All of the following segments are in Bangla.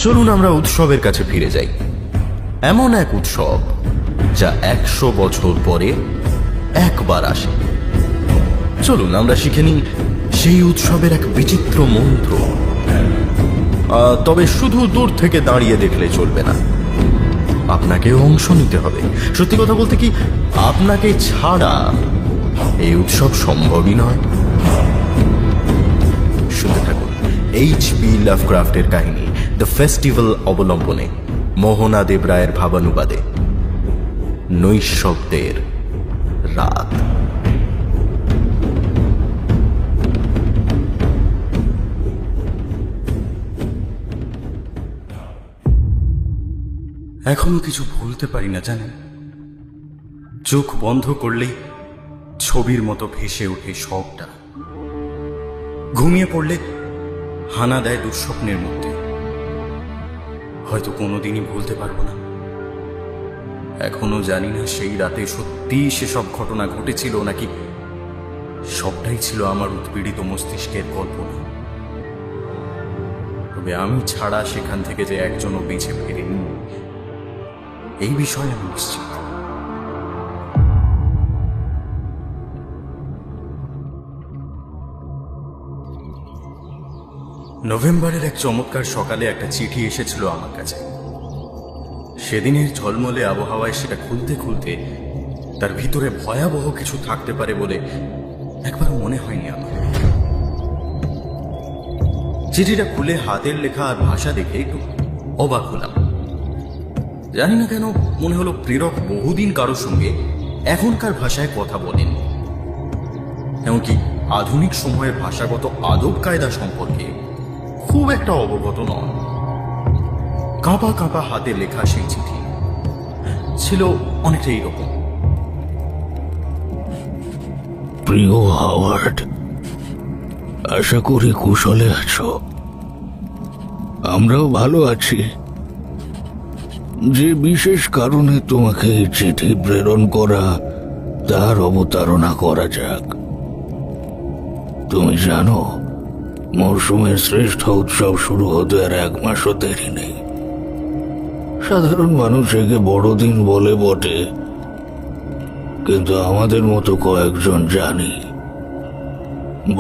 চলুন আমরা উৎসবের কাছে ফিরে যাই। এমন এক উৎসব যা 100 বছর পরে একবার আসে। চলুন আমরা শিখে নিই সেই উৎসবের এক বিচিত্র মন্ত্র। তবে শুধু দূর থেকে দাঁড়িয়ে দেখলে চলবে না, আপনাকেও অংশ নিতে হবে। সত্যি কথা বলতে কি, আপনাকে ছাড়া এই উৎসব সম্ভবই নয়। শুনতে থাকুন H.P. লাভক্রাফটের কাহিনী দ্য ফেস্টিভ্যাল অবলম্বনে মোহনা দেব রায়ের ভাবানুবাদে নৈশব্দের রাত। এখনো কিছু ভুলতে পারি না জানেন। চোখ বন্ধ করলেই ছবির মতো ভেসে ওঠে সবটা। ঘুমিয়ে পড়লে হানা দেয় দুঃস্বপ্নের মধ্যে। হয়তো কোনোদিনই ভুলতে পারবো না। এখনো জানি না সেই রাতে সত্যি সেসব ঘটনা ঘটেছিল নাকি সবটাই ছিল আমার উৎপীড়িত মস্তিষ্কের কল্পনা। তবে আমি ছাড়া সেখান থেকে যে একজনও বেঁচে ফেরেনি এই বিষয়ে আমি নিশ্চিত। নভেম্বরের এক চমৎকার সকালে একটা চিঠি এসেছিল আমার কাছে। সেদিনের ঝলমলে আবহাওয়ায় সেটা খুলতে খুলতে তার ভিতরে ভয়াবহ কিছু থাকতে পারে বলে একবার মনে হয়নি আমার। চিঠিটা খুলে হাতের লেখা আর ভাষা দেখে একটু অবাক হলাম। জানি না কেন মনে হলো প্রেরক বহুদিন কারোর সঙ্গে এখনকার ভাষায় কথা বলেন, এমনকি আধুনিক সময়ের ভাষাগত আদব কায়দা সম্পর্কে খুব একটা অবগত নন। কাঁপা কাঁপা হাতে লেখা সেই চিঠি ছিল অনেকটা এইরকম। প্রিয় হাওয়ার্ড, আশা করি কুশলে আছো। আমরাও ভালো আছি। যে বিশেষ কারণে তোমাকে এই চিঠি প্রেরণ করা তার অবতারণা করা যাক। তুমি জানো, মরশুমের শ্রেষ্ঠ উৎসব শুরু হতে আর 1 মাসও দেরি নেই। সাধারণ মানুষ একে বড়দিন বলে বটে, কিন্তু আমাদের মতো কয়েকজন জানি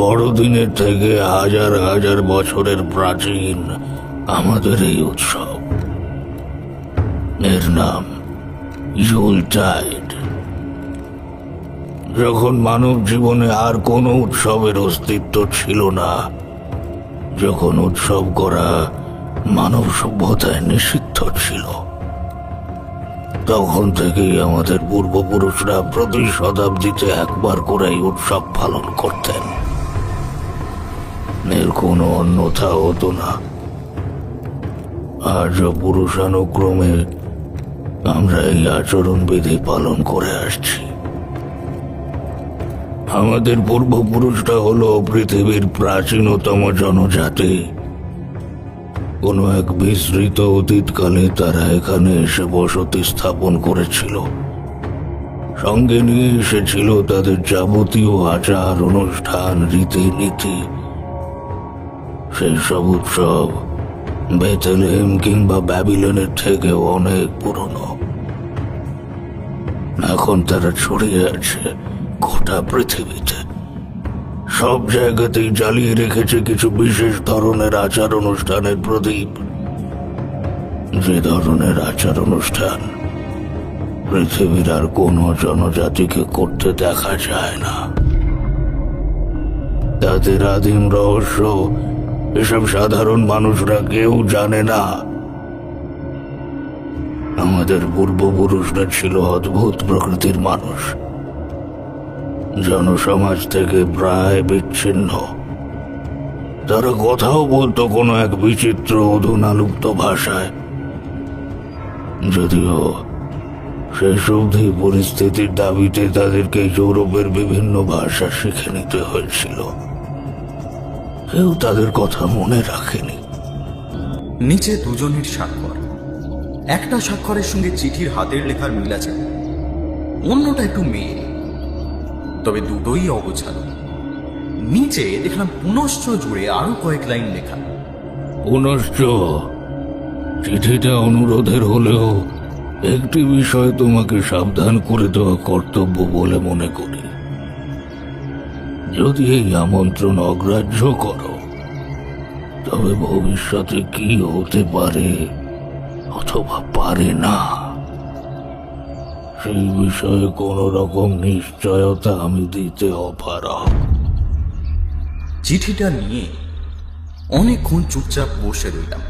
বড়দিনের থেকে হাজার হাজার বছরের প্রাচীন আমাদের এই উৎসব। এর নাম ইউলটাইড। যখন মানব জীবনে আর কোনো উৎসবের অস্তিত্ব ছিল না, যখন উৎসব করা মানব সভ্যতায় নিষিদ্ধ ছিল, তখন থেকেই আমাদের পূর্বপুরুষরা প্রতি শতাব্দীতে একবার করে এই উৎসব পালন করতেন। এর কোনো অন্যথা হতো না। আজও পুরুষানুক্রমে আমরা এই আচরণবিধি পালন করে আসছি। আমাদের পূর্বপুরুষরা হলো পৃথিবীর প্রাচীনতম জনজাতি। কোনো এক বিস্তৃত অতীতকালে তারা এখানে এসে বসতি স্থাপন করেছিল। সঙ্গে নিয়ে এসেছিল তাদের যাবতীয় আচার অনুষ্ঠান, রীতিনীতি। সেই সব উৎসব বেথলেহেম কিংবা ব্যাবিলনের থেকেও অনেক পুরনো। এখন তারা ছড়িয়ে আছে গোটা পৃথিবীতে। সব জায়গাতেই জ্বালিয়ে রেখেছে কিছু বিশেষ ধরনের আচার অনুষ্ঠানের প্রদীপ। যে ধরনের আচার অনুষ্ঠান পৃথিবীর আর কোনো জনজাতিকে করতে দেখা যায় না। তাদের আদিম রহস্য এসব সাধারণ মানুষরা কেউ জানে না। আমাদের পূর্বপুরুষরা ছিল অদ্ভুত প্রকৃতির মানুষ, জনসমাজ থেকে প্রায় বিচ্ছিন্ন। তারা কথাও বলতো কোনো এক বিচিত্র অধুনালুপ্ত ভাষায়। যদিও শেষ অবধি পরিস্থিতির দাবিতে তাদেরকে ইউরোপের বিভিন্ন ভাষা শিখে নিতে হয়েছিল। কেউ তাদের কথা মনে রাখেনি। নিচে দুজনের স্বাক্ষর। একটা স্বাক্ষরের সঙ্গে চিঠির হাতের লেখার মিল আছে, অন্যটা একটু মেয়ে, তবে দুটোই অগোছালো। নিচে দেখলাম পুনশ্চ জুড়ে আরো কয়েক লাইন লেখা। পুনশ্চ চিঠিটা অনুরোধের হলেও একটি বিষয় তোমাকে সাবধান করে দেওয়া কর্তব্য বলে মনে করি। যদি এই আমন্ত্রণ অগ্রাহ্য করো, তবে ভবিষ্যতে কি হতে পারে অথবা পারে না, সেই বিষয়ে কোনো রকম নিশ্চয়তা আমি দিতে অপারগ। চিঠিটা নিয়ে অনেকক্ষণ চুপচাপ বসে রইলাম।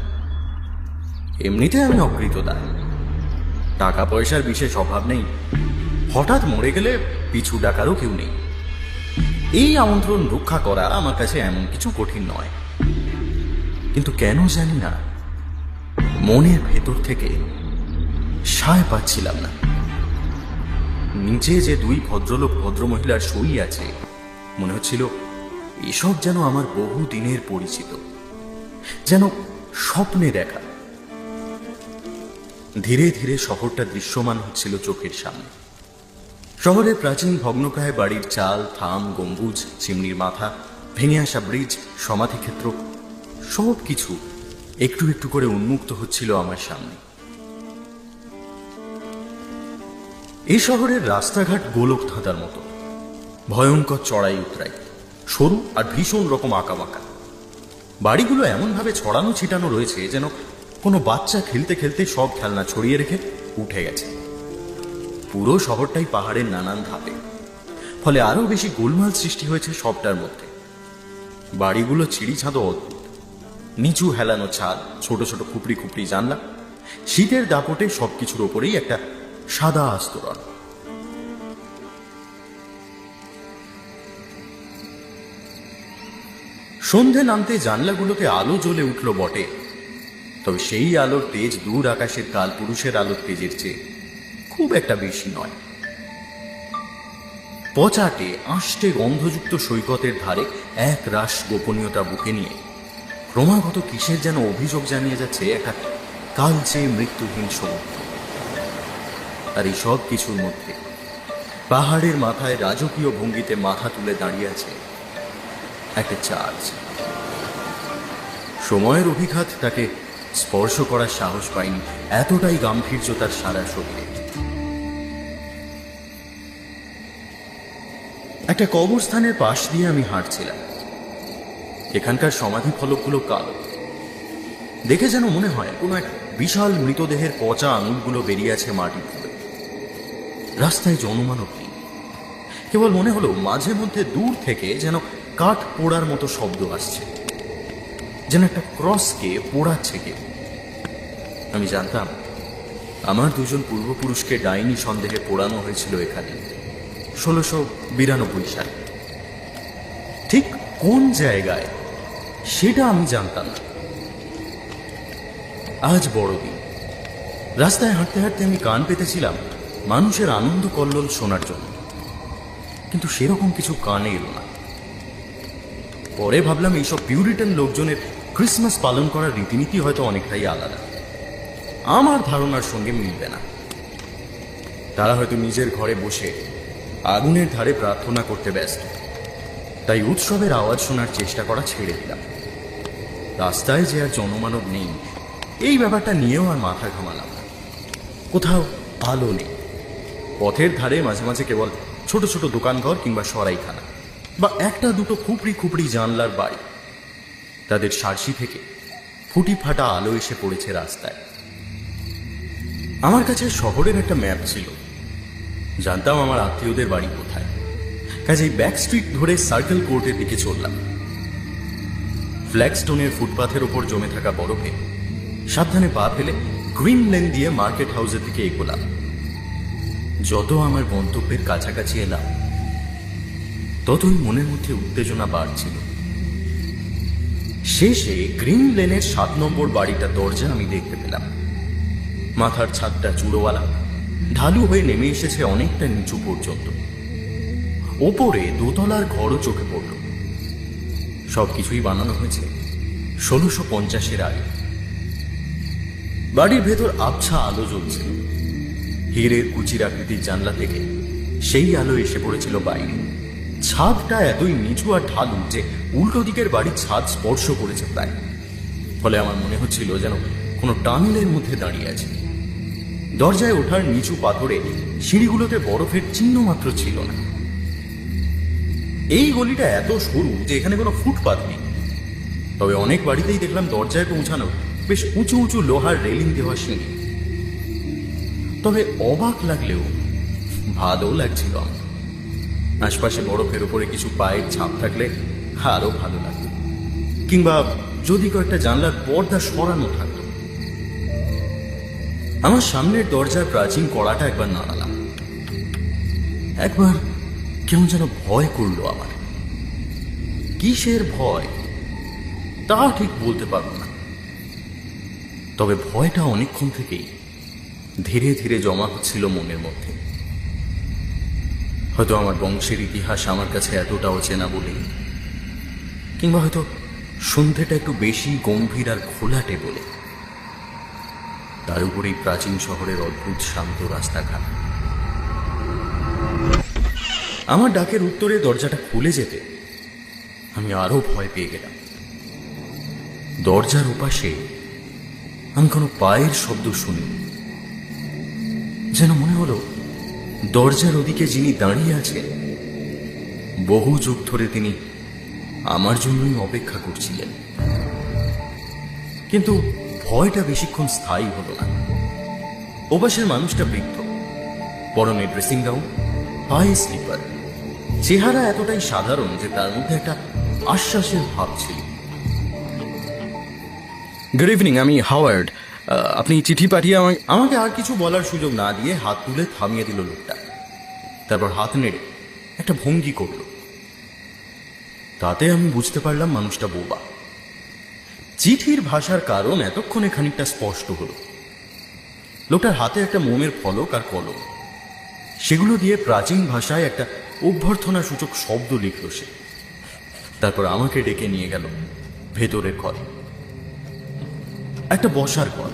এমনিতে আমি অকৃতদার, টাকা পয়সার বিশেষ অভাব নেই, হঠাৎ মরে গেলে পিছু ডাকারও কেউ নেই। এই আমন্ত্রণ রক্ষা করা আমার কাছে এমন কিছু কঠিন নয়। কিন্তু কেন জানি না, মনের ভেতর থেকে সায় পাচ্ছিলাম না। নিচে যে দুই ভদ্রলোক ভদ্রমহিলার সই আছে, মনে হচ্ছিল এসব যেন আমার বহু দিনের পরিচিত, যেন স্বপ্নে দেখা। ধীরে ধীরে শহরটা দৃশ্যমান হচ্ছিল চোখের সামনে। শহরের প্রাচীন ভগ্নপ্রায় বাড়ির চাল, থাম, গম্বুজ, চিমনির মাথা, ভেঙে আসা ব্রিজ, সমাধিক্ষেত্র, সব কিছু একটু একটু করে উন্মুক্ত হচ্ছিল আমার সামনে। এই শহরের রাস্তাঘাট গোলক ধাঁধার মতো, ভয়ঙ্কর চড়াই উতরাই, সরু আর ভীষণ রকম আঁকাবাঁকা। বাড়িগুলো এমনভাবে ছড়ানো ছিটানো রয়েছে যেন কোনো বাচ্চা খেলতে খেলতে সব খেলনা ছড়িয়ে রেখে উঠে গেছে। পুরো শহরটাই পাহাড়ের নানান ধাপে, ফলে আরো বেশি গোলমাল সৃষ্টি হয়েছে সবটার মধ্যে। বাড়িগুলো চিড়ি ছাদও অদ্ভুত, নিচু হেলানো ছাদ, ছোট ছোট খুপড়ি খুপড়ি জানলা, শীতের দাপটে সবকিছুর ওপরেই একটা সাদা আস্তরণ। সন্ধে নামতে জানলাগুলোতে আলো জ্বলে উঠল বটে, তবে সেই আলোর তেজ দূর আকাশের কালপুরুষের আলোর তেজের চেয়ে খুব একটা বেশি নয়। পচাটে আষ্টে গন্ধযুক্ত সৈকতের ধারে এক রাশ গোপনীয়তা বুকে নিয়ে ক্রমাগত কিসের যেন অভিযোগ জানিয়ে যাচ্ছে একটা কালচে মৃত্যুহীন সমুদ্র। আর এই সব কিছুর মধ্যে পাহাড়ের মাথায় রাজকীয় ভঙ্গিতে মাথা তুলে দাঁড়িয়ে আছে একটা চার্চ। সময়ের অভিঘাত তাকে স্পর্শ করার সাহস পায়নি, এতটাই গাম্ভীর্য তার সারা শরীরে। একটা কবরস্থানের পাশ দিয়ে আমি হাঁটছিলাম। এখানকার সমাধি ফলকগুলো কালো, দেখে যেন মনে হয় কোনো এক বিশাল মৃতদেহের পচা আঙুলগুলো বেরিয়ে আছে মাটির থেকে। রাস্তায় জনমানব নেই, কেবল মনে হলো মাঝে মধ্যে দূর থেকে যেন কাঠ পোড়ার মতো শব্দ আসছে, যেন একটা ক্রসকে পোড়াচ্ছে কেউ। আমি জানতাম আমার দুজন পূর্বপুরুষকে ডাইনি সন্দেহে পোড়ানো হয়েছিল এখানে 1692 সালে। ঠিক কোন জায়গায় সেটা আমি জানতাম না। আজ বড়দিন। রাস্তায় হাঁটতে হাঁটতে আমি কান পেতেছিলাম মানুষের আনন্দ কল্লোল শোনার জন্য, কিন্তু সেরকম কিছু কানে এলো না। পরে ভাবলাম এইসব পিউরিটান লোকজনের ক্রিসমাস পালন করার রীতিনীতি হয়তো অনেকটাই আলাদা, আমার ধারণার সঙ্গে মিলবে না। তারা হয়তো নিজের ঘরে বসে আগুনের ধারে প্রার্থনা করতে ব্যস্ত, তাই উৎসবের আওয়াজ শোনার চেষ্টা করা ছেড়ে দিলাম। রাস্তায় যে আর জনমানব নেই এই ব্যাপারটা নিয়েও আর মাথা ঘামালাম না। কোথাও আলো নেই, পথের ধারে মাঝে মাঝে কেবল ছোট ছোট দোকানঘর কিংবা সরাইখানা বা একটা দুটো খুপড়ি খুপড়ি জানলার বাড়ি, তাদের সার্সি থেকে ফুটি ফাটা আলো এসে পড়েছে রাস্তায়। আমার কাছে শহরের একটা ম্যাপ ছিল, জানতাম আমার আত্মীয়দের বাড়ি কোথায়। কাজেই ব্যাক স্ট্রিট ধরে সার্কেল কোর্টের দিকে চললাম। ফ্ল্যাগস্টোনের ফুটপাথের ওপর জমে থাকা বরফে সাবধানে পা ফেলে গ্রিন লেন দিয়ে মার্কেট হাউসের দিকে এগোলাম। যত আমার গন্তব্যের কাছাকাছি এলাম ততই মনের মধ্যে উত্তেজনা বাড়ছিল। শেষে গ্রিন লেনের 7 নম্বর বাড়িটা দরজা আমি দেখতে পেলাম। মাথার ছাদটা চূড়োওয়ালা, ঢালু হয়ে নেমে এসেছে অনেকটা নিচু পর্যন্ত। ওপরে দোতলার ঘরও চোখে পড়ল। সবকিছুই বানানো হয়েছে 1650-এর আগে। বাড়ির ভেতর আবছা আলো জ্বলছিল। হীরের কুচির আকৃতির জানলা থেকে সেই আলো এসে পড়েছিল বাইরে। ছাদটা এতই নিচু আর ঢালু যে উল্টো দিকের বাড়ির ছাদ স্পর্শ করেছে প্রায়, ফলে আমার মনে হচ্ছিল যেন কোনো টানেলের মধ্যে দাঁড়িয়ে আছে। দরজায় ওঠার নিচু পাথরে সিঁড়িগুলোতে বরফের চিহ্ন মাত্র ছিল না। এই গলিটা এত সরু যে এখানে কোনো ফুটপাত নেই, তবে অনেক বাড়িতেই দেখলাম দরজায় পৌঁছানো বেশ উঁচু উঁচু লোহার রেলিং দেওয়া সিঁড়ি। তবে অবাক লাগলেও ভালো লাগছিল আমার। আশপাশে বরফের উপরে কিছু পায়ের ছাপ থাকলে আরো ভালো লাগতো, কিংবা যদি কয়েকটা জানলার পর্দা সরানো থাকতো। আমার সামনের দরজার প্রাচীন কড়াটা একবার নাড়ালাম। একবার কেমন যেন ভয় করলো আমার। কিসের ভয় তা ঠিক বলতে পারবো না, তবে ভয়টা অনেকক্ষণ থেকেই ধীরে ধীরে জমা হচ্ছিল মনের মধ্যে। হয়তো আমার বংশের ইতিহাস আমার কাছে এতটা অচেনা বলেই, কিংবা হয়তো সন্ধ্যেটা একটু বেশি গম্ভীর আর খোলাটে বলে। তার উপরেই প্রাচীন শহরের অদ্ভুত শান্ত রাস্তাঘাট। আমার ডাকের উত্তরে দরজাটা খুলে যেতে আমি আরো ভয় পেয়ে গেলাম। দরজার ওপাশে আমি কোনো পায়ের শব্দ শুনি, যেন মনে হলো দরজার ওদিকে যিনি দাঁড়িয়ে আছেন বহু যুগ ধরে তিনি আমার জন্যই অপেক্ষা করছিলেন। কিন্তু ভয়টা বেশিক্ষণ স্থায়ী হলো না। ওপাশের মানুষটা বৃদ্ধ, পরনে ড্রেসিং গাউন, পায়ে স্লিপার, চেহারা এতটাই সাধারণ যে তার মধ্যে একটা আশ্বাসের ভাব ছিল। গুড ইভিনিং, আমি হাওয়ার্ড। আপনি চিঠি পাঠিয়ে আমাকে আর কিছু বলার সুযোগ না দিয়ে হাত তুলে থামিয়ে দিল লোকটা। তারপর হাত নেড়ে একটা ভঙ্গি করল। তাতে আমি বুঝতে পারলাম মানুষটা বোবা। চিঠির ভাষার কারণ এতক্ষণে খানিকটা স্পষ্ট হলো। লোকটার হাতে একটা মোমের ফলক আর কলম, সেগুলো দিয়ে প্রাচীন ভাষায় একটা অভ্যর্থনা সূচক শব্দ লিখল সে। তারপর আমাকে ডেকে নিয়ে গেল ভেতরের ঘরে। একটা বসার ঘর,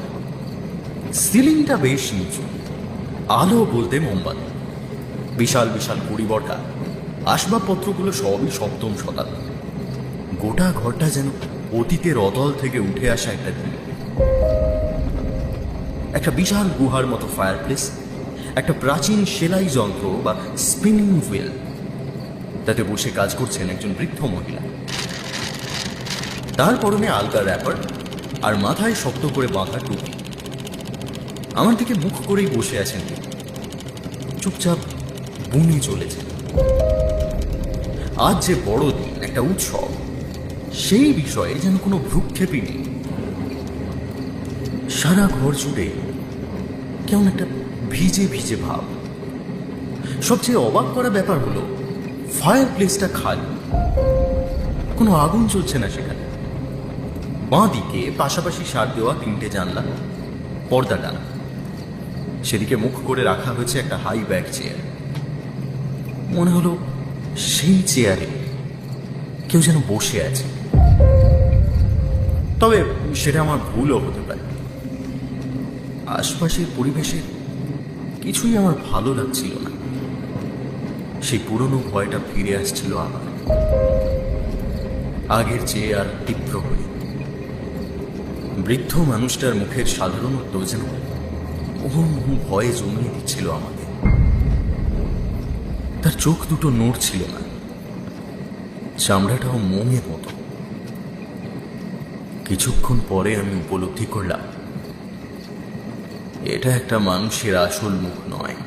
সিলিংটা বেশ নিচু, আলো বলতে মোমবাতি, বিশাল বিশাল পরিবর্তা, আসবাবপত্রগুলো সবই সপ্তম শতাব্দী। গোটা ঘরটা যেন অতীতের অতল থেকে উঠে আসা একটা দিন। একটা বিশাল গুহার মতো ফায়ারপ্লেস, একটা প্রাচীন সেলাই যন্ত্র বা স্পিনিং হুইল, তাতে বসে কাজ করছেন একজন বৃদ্ধ মহিলা। তার পরনে আলগা র্যাপার আর মাথায় শক্ত করে বাঁধা টুপি। আমার দিকে মুখ করেই বসে আছেন, চুপচাপ বুনে চলেছেন। আজ যে বড়দিন, একটা উৎসব, সেই বিষয়ে যেন কোনো ভ্রুক্ষেপই নেই। সারা ঘর জুড়ে কেমন একটা ভিজে ভিজে ভাব। সবচেয়ে অবাক করা ব্যাপার হলো ফায়ার প্লেসটা খালি, কোনো আগুন চলছে না সেখানে। বাঁ দিকে পাশাপাশি সার দেওয়া তিনটে জানলা, পর্দা টানা, সেদিকে মুখ করে রাখা হয়েছে একটা হাই ব্যাক চেয়ার। মনে হলো সেই চেয়ারে কেউ যেন বসে আছে, তবে সেটা আমার ভুলও হতে পারে। আশপাশের পরিবেশের কিছুই আমার ভালো লাগছিল না। সেই পুরনো ভয়টা ফিরে আসছিল আমার, আগের চেয়ে আর তীব্র হয়ে। বৃদ্ধ মানুষটার মুখের সাধারণত্ব যেন মুহু ভয়ে জমিয়ে দিচ্ছিল আমাকে। তার চোখ দুটো নড়ছিল না, চামড়াটাও মোমের মতো। কিছুক্ষণ পরে আমি উপলব্ধি করলাম এটা একটা মানুষের আসল মুখ নয়,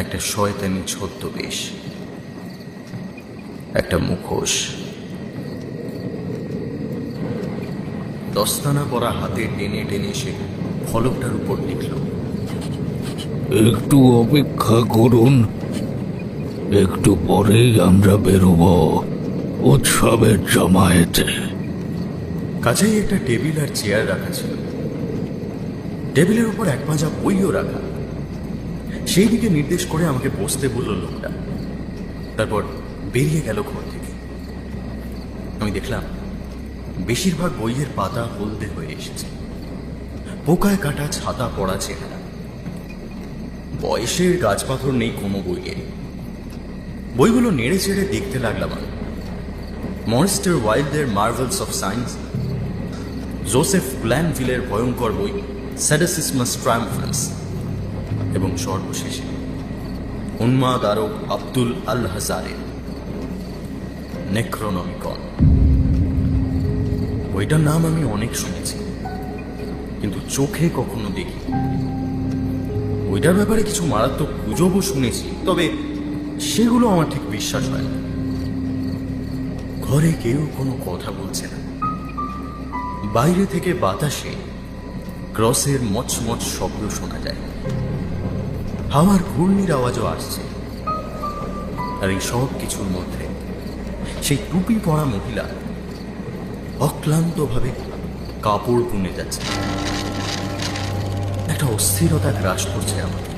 একটা শয়তানি ছদ্মবেশ, একটা মুখোশ। দস্তানা পরা হাতে টেনে টেনে সে ফলকটার উপর লিখল, একটু অপেক্ষা করুন, একটু পরেই আমরা বেরোব উৎসবের জমায়েতে। কাছেই একটা টেবিল আর চেয়ার রাখা ছিল, টেবিলের উপর এক পাঁজা বইও রাখা। সেই দিকে নির্দেশ করে আমাকে বসতে বলল লোকটা। তারপর বেরিয়ে গেল ঘর থেকে। আমি দেখলাম বেশিরভাগ বইয়ের পাতা হলদে হয়ে এসেছে, পোকায় কাটা ছাতা পড়া চেহারা। বয়সের গাছপাথর নেই কোনো বইয়ে। বইগুলো নেড়ে চেড়ে দেখতে লাগলাম আমি। মরিস্টার ওয়াইল্ডের মার্ভেলস অফ সায়েন্স, জোসেফ গ্ল্যানভিলের ভয়ঙ্কর বই স্যাডিসিসমাস ট্রায়াম্ফান্স এবং সর্বশেষে উন্মাদ আরব আব্দুল আল হাজারের নেক্রোনমিকন। বইটার নাম আমি অনেক শুনেছি, কিন্তু চোখে কখনো দেখি। বইটার ব্যাপারে কিছু মারাত্মক গুজবও শুনেছি, তবে সেগুলো আমার ঠিক বিশ্বাস হয় না। ঘরে কেউ কোনো কথা বলছে না। বাইরে থেকে বাতাসে ক্রসের মচমচ শব্দ শোনা যায়, হাওয়ার ঘূর্ণির আওয়াজও আসছে। আর এই সব কিছুর মধ্যে সেই টুপি পরা মহিলা অক্লান্তভাবে কাপড় বুনে যাচ্ছে। একটা অস্থিরতা গ্রাস করছে আমাকে।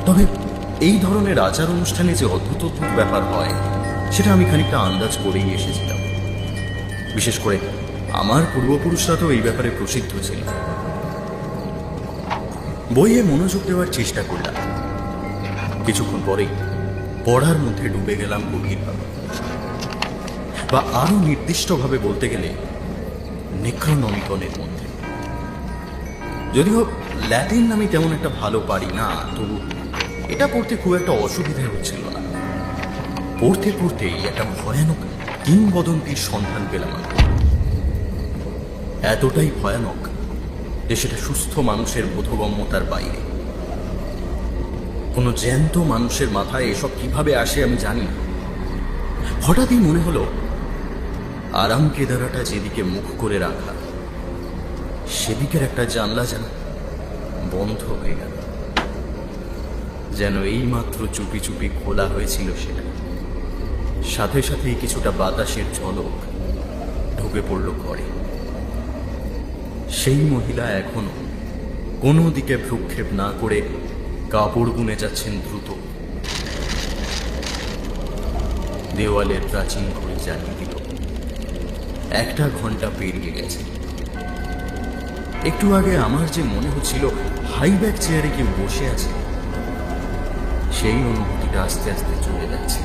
তবে এই ধরনের আচার অনুষ্ঠানে যে অদ্ভুত অদ্ভুত ব্যাপার হয়, সেটা আমি খানিকটা আন্দাজ করেই এসেছিলাম। বিশেষ করে আমার পূর্বপুরুষরা তো এই ব্যাপারে প্রসিদ্ধ ছিল। বইয়ে মনোযোগ দেওয়ার চেষ্টা করলাম। কিছুক্ষণ পরেই পড়ার মধ্যে ডুবে গেলাম গভীরভাবে, বা আরো নির্দিষ্টভাবে বলতে গেলে নেক্রোনমিকনের মধ্যে। যদিও ল্যাটিন আমি তেমন একটা ভালো পারি না, তবু এটা পড়তে খুব একটা অসুবিধা হচ্ছিল না। পড়তে পড়তেই একটা ভয়ানক কিংবদন্তির সন্ধান পেলাম আমি। এতটাই ভয়ানক যে সেটা সুস্থ মানুষের বোধগম্যতার বাইরে। কোনো জ্যান্ত মানুষের মাথায় এসব কিভাবে আসে আমি জানি না। হঠাৎই মনে হলো আরাম কেদারাটা যেদিকে মুখ করে রাখা, সেদিকের একটা জানলা যেন বন্ধ হয়ে গেল। যেন এইমাত্র চুপি চুপি খোলা হয়েছিল সেটা। সাথে সাথেই কিছুটা বাতাসের ঝলক ঢুকে পড়ল ঘরে। সেই মহিলা এখনো কোনো দিকে ভ্রুক্ষেপ না করে কাপড় বুনে যাচ্ছেন দ্রুত। দেওয়ালের প্রাচীন ঘড়ি জানিয়ে দিল 1টা ঘন্টা পেরিয়ে গেছে। একটু আগে আমার যে মনে হচ্ছিল হাইব্যাক চেয়ারে কেউ বসে আছে, সেই অনুভূতিটা আস্তে আস্তে চলে যাচ্ছে।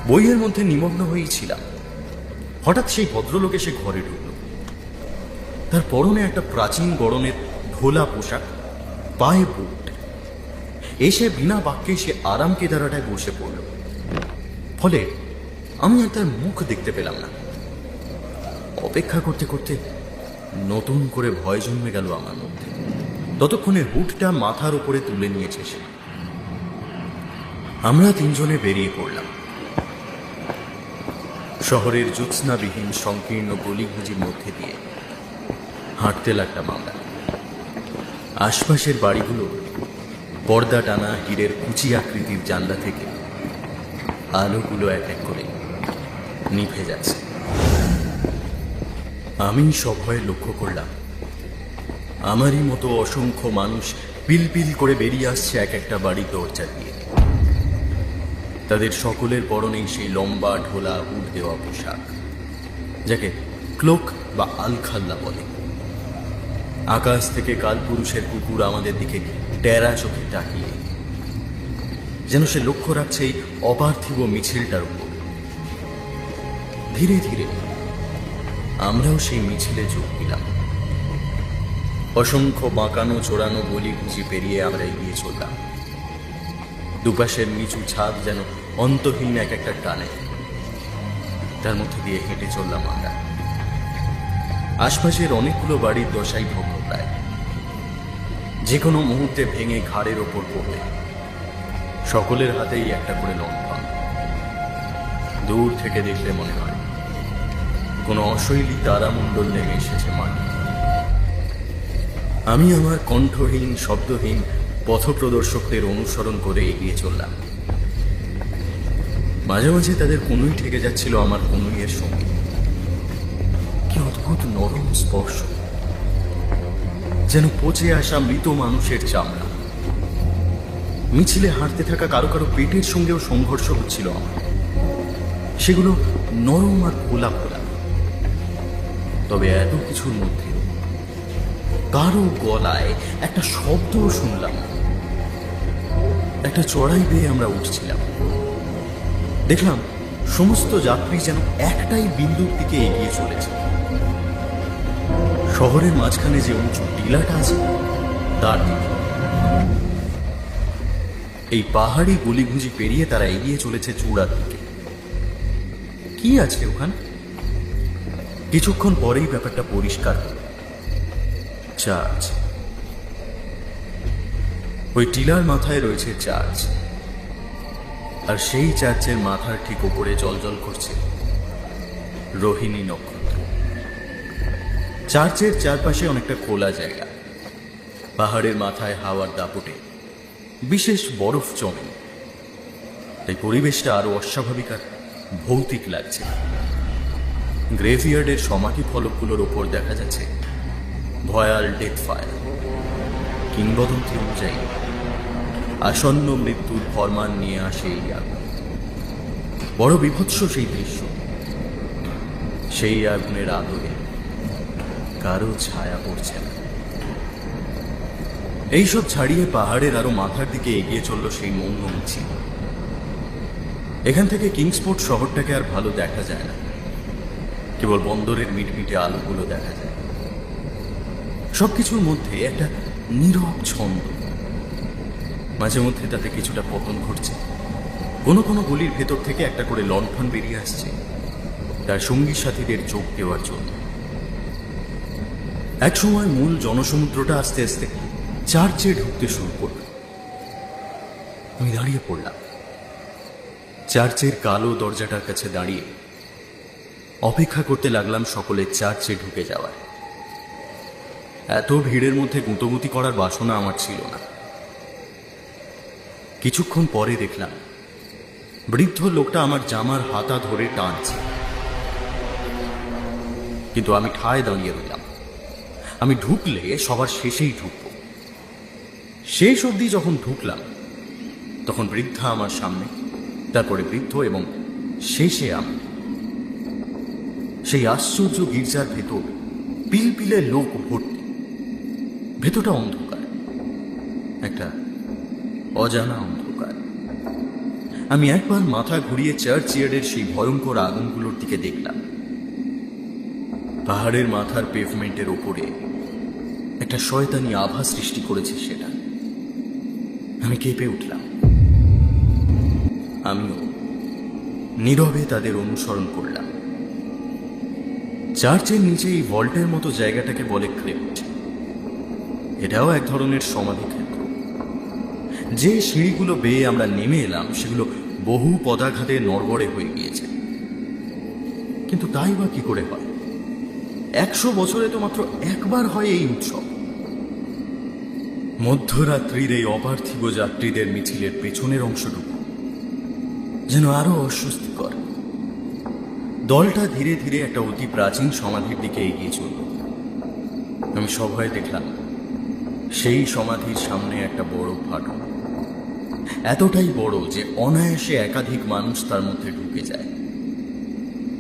বইয়ের মধ্যে নিমগ্ন হয়েই ছিলাম। হঠাৎ সেই ভদ্রলোক এসে ঘরে ঢুকল। তার পরনে একটা প্রাচীন গড়নের ঢোলা পোশাক, পায়ে বুট। এসে বিনা বাক্যে সে আরাম কেদারাটায় বসে পড়ল। ফলে আমি আর তার মুখ দেখতে পেলাম না। অপেক্ষা করতে করতে নতুন করে ভয় জন্মে গেল আমার মধ্যে। ততক্ষণে হুডটা মাথার উপরে তুলে নিয়েছে সে। আমরা 3 জনে বেরিয়ে পড়লাম। শহরের জ্যোৎস্নাবিহীন সংকীর্ণ গলিগুজির মধ্যে দিয়ে হাঁটতে লাগলাম আমরা। আশপাশের বাড়িগুলো পর্দা টানা হীরের কুচি আকৃতির জানলা থেকে আলোগুলো এক এক করে নিভে যাচ্ছে। আমি সভয়ে লক্ষ্য করলাম আমারই মতো অসংখ্য মানুষ পিলপিল করে বেরিয়ে আসছে এক একটা বাড়ির দরজা দিয়ে। তাদের সকলের পরনেই সেই লম্বা ঢোলা হুড দেওয়া পোশাক, যাকে ক্লোক বা আলখাল্লা বলে। আকাশ থেকে কালপুরুষের কুকুর আমাদের দিকে টেরা চোখে তাকিয়ে, যেন সে লক্ষ্য রাখছে এই অপার্থিব মিছিলটার উপর। ধীরে ধীরে আমরাও সেই মিছিলে যোগ দিলাম। অসংখ্য বাঁকানো চোরানো গলি গুজি পেরিয়ে আমরা এগিয়ে চললাম। দুপাশের নিচু ছাদ যেন অন্তহীন এক একটা টানে, তার মধ্যে দিয়ে হেঁটে চললাম আমরা। আশপাশের অনেকগুলো বাড়ির দশাই ভগ্ন প্রায়, যে কোনো মুহূর্তে ভেঙে ঘাড়ের ওপর পড়বে। সকলের হাতেই একটা করে লণ্ঠন। দূর থেকে দেখলে মনে হয় কোনো অশৈলী তারামণ্ডল নেমে এসেছে মাটি। আমি আমার কণ্ঠহীন শব্দহীন পথপ্রদর্শকদের অনুসরণ করে এগিয়ে চললাম। মাঝে মাঝে তাদের কনুই ঠেকে যাচ্ছিল আমার কনুইয়ের সঙ্গে। কি অদ্ভুত নরম স্পর্শ, যেন পচে আসা মৃত মানুষের চামড়া। মিছিলে হাঁটতে থাকা কারো কারো পেটের সঙ্গেও সংঘর্ষ হচ্ছিল আমার। সেগুলো নরম আর খোলা খোলা। তবে এত কিছুর মধ্যে কারো গলায় একটা শব্দও শুনলাম। একটা চড়াই বেয়ে আমরা উঠছিলাম। দেখলাম সমস্ত যাত্রী যেন একটাই বিন্দুর দিকে এগিয়ে চলেছে। শহরের মাঝখানে যে উঁচু টিলাটা আছে তার দিকে। এই পাহাড়ি গলিগুজি পেরিয়ে তারা এগিয়ে চলেছে চূড়ার দিকে। কি আছে ওখানে? কিছুক্ষণ পরেই ব্যাপারটা পরিষ্কার হলো। চার্চ। ওই টিলার মাথায় রয়েছে চার্চ, আর সেই চার্চের মাথার ঠিক উপরে জ্বলজ্বল করছে রোহিণী নক্ষত্র। চার্চের চারপাশে অনেকটা খোলা জায়গা, পাহাড়ের মাথায় হাওয়ার দাপটে বিশেষ বরফ জমে, তাই পরিবেশটা আরো অস্বাভাবিক আর ভৌতিক লাগছে। গ্রেভইয়ার্ডের সমাধি ফলকগুলোর ওপর দেখা যাচ্ছে ভয়াল ডেথ ফায়ার। কিংবদন্তি অনুযায়ী আসন্ন মৃত্যুর ফরমান নিয়ে আসে এই আগুন। বড় বিভৎস সেই দৃশ্য। সেই আগুনের আদরে কারো ছায়া পড়ছে না। এইসব ছাড়িয়ে পাহাড়ের আরো মাথার দিকে এগিয়ে চলল সেই মৌন মিছিল। এখান থেকে কিংসপোর্ট শহরটাকে আর ভালো দেখা যায় না, কেবল বন্দরের মিটমিটে আলোগুলো দেখা যায়। সবকিছুর মধ্যে একটা নীরব ছন্দ, মাঝে মধ্যে তাতে কিছুটা পতন ঘটছে। কোনো কোনো গলির ভেতর থেকে একটা করে লণ্ঠন বেরিয়ে আসছে তার সঙ্গী সাথীদের চোখ দেওয়ার জন্য। একসময় মূল জনসমুদ্রটা আস্তে আস্তে চার্চে ঢুকতে শুরু করল। আমি দাঁড়িয়ে পড়লাম চার্চের কালো দরজাটার কাছে দাঁড়িয়ে অপেক্ষা করতে লাগলাম সকলের চার্চে ঢুকে যাওয়ার। এত ভিড়ের মধ্যে গুঁতোগুঁতি করার বাসনা আমার ছিল না। কিছুক্ষণ পরে দেখলাম বৃদ্ধ লোকটা আমার জামার হাতা ধরে টানছে, কিন্তু আমি ঠায় দাঁড়িয়ে রইলাম। আমি ঢুকলে সবার শেষেই ঢুকব। শেষ অবধি যখন ঢুকলাম তখন বৃদ্ধা আমার সামনে, তারপরে বৃদ্ধ এবং শেষে আমি। সেই আশ্চর্য গির্জার ভেতর পিলপিলে লোক ভর্তি। ভেতরটা অন্ধকার, একটা অজানা অন্ধকার। আমি একবার মাথা ঘুরিয়ে চার্চ ইয়ার্ডের সেই ভয়ঙ্কর আগুনগুলোর দিকে দেখলাম। পাহাড়ের মাথার পেভমেন্টের ওপরে একটা শয়তানি আভা সৃষ্টি করেছে সেটা। আমি কেঁপে উঠলাম। আমিও নীরবে তাদের অনুসরণ করলাম। চার্চের নিচে এই ভল্টের মতো জায়গাটাকে বলে ক্রিপ্ট। এটাও এক ধরনের সমাধিক্ষেত্র। যে সিঁড়িগুলো বেয়ে আমরা নেমে এলাম সেগুলো বহু পদাঘাতে নড়বড়ে হয়ে গিয়েছে। কিন্তু তাই বা কি করে হয়? 100 বছরে তো মাত্র একবার হয় এই উৎসব। মধ্যরাত্রির এই অপার্থিব যাত্রীদের মিছিলের পেছনের অংশটুকু যেন আরো অস্বস্তিকর। দলটা ধীরে ধীরে একটা অতি প্রাচীন সমাধির দিকে এগিয়ে চলল। আমি সভয়ে দেখলাম সেই সমাধির সামনে একটা বড় ফাটল, এতটাই বড় যে অনায়াসে একাধিক মানুষ তার মধ্যে ঢুকে যায়।